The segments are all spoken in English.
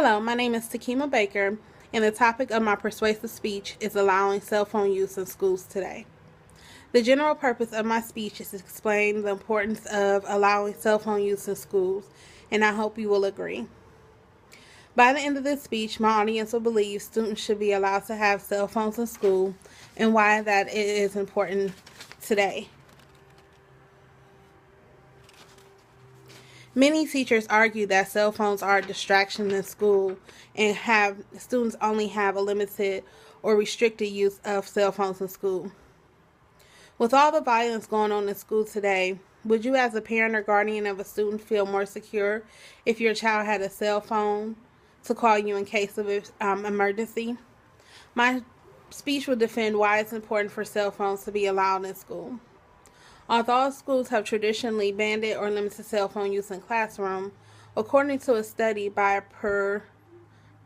Hello, my name is Takima Baker, and the topic of my persuasive speech is allowing cell phone use in schools today. The general purpose of my speech is to explain the importance of allowing cell phone use in schools, and I hope you will agree. By the end of this speech, my audience will believe students should be allowed to have cell phones in school and why that it is important today. Many teachers argue that cell phones are a distraction in school and have students only have a limited or restricted use of cell phones in school. With all the violence going on in school today, would you as a parent or guardian of a student feel more secure if your child had a cell phone to call you in case of an emergency? My speech will defend why it's important for cell phones to be allowed in school. Although schools have traditionally banned or limited cell phone use in classroom, according to a study by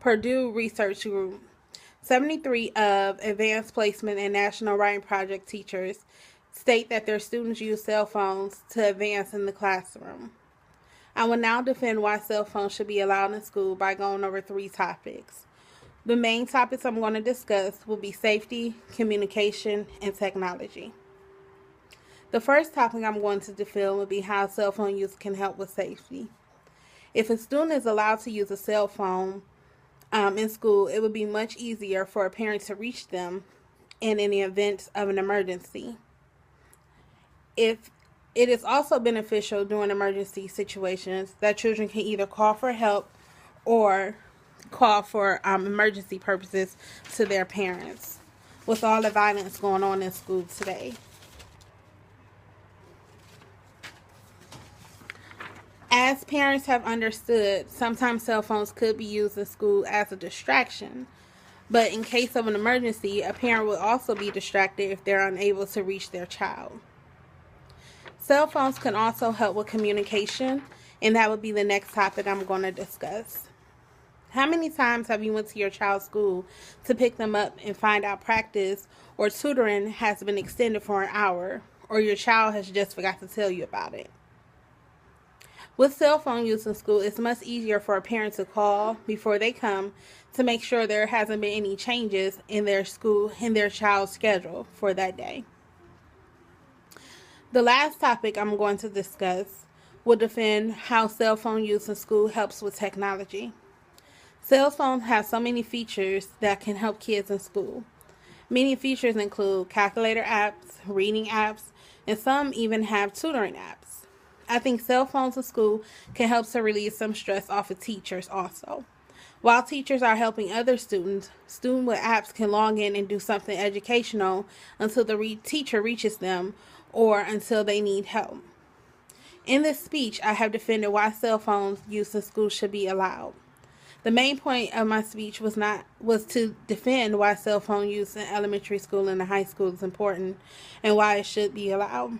Purdue Research Group, 73 of advanced placement and national writing project teachers state that their students use cell phones to advance in the classroom. I will now defend why cell phones should be allowed in school by going over 3 topics. The main topics I'm going to discuss will be safety, communication, and technology. The first topic I'm going to defend will be how cell phone use can help with safety. If a student is allowed to use a cell phone in school, it would be much easier for a parent to reach them in the event of an emergency. If it is also beneficial during emergency situations that children can either call for help or call for emergency purposes to their parents with all the violence going on in school today. As parents have understood, sometimes cell phones could be used in school as a distraction. But in case of an emergency, a parent will also be distracted if they're unable to reach their child. Cell phones can also help with communication, and that would be the next topic I'm going to discuss. How many times have you went to your child's school to pick them up and find out practice or tutoring has been extended for an hour, or your child has just forgot to tell you about it? With cell phone use in school, it's much easier for a parent to call before they come to make sure there hasn't been any changes in their child's schedule for that day. The last topic I'm going to discuss will defend how cell phone use in school helps with technology. Cell phones have so many features that can help kids in school. Many features include calculator apps, reading apps, and some even have tutoring apps. I think cell phones in school can help to relieve some stress off of teachers also. While teachers are helping other students with apps can log in and do something educational until the teacher reaches them or until they need help. In this speech, I have defended why cell phones use in school should be allowed. The main point of my speech was to defend why cell phone use in elementary school and high school is important and why it should be allowed.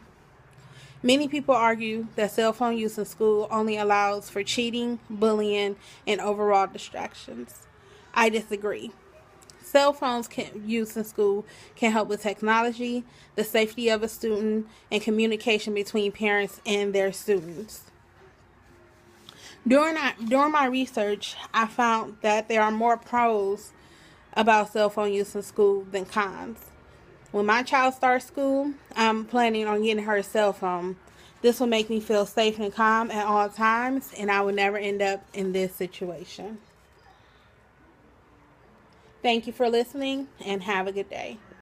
Many people argue that cell phone use in school only allows for cheating, bullying, and overall distractions. I disagree. Cell phones used in school can help with technology, the safety of a student, and communication between parents and their students. During my research, I found that there are more pros about cell phone use in school than cons. When my child starts school, I'm planning on getting her a cell phone. This will make me feel safe and calm at all times, and I will never end up in this situation. Thank you for listening, and have a good day.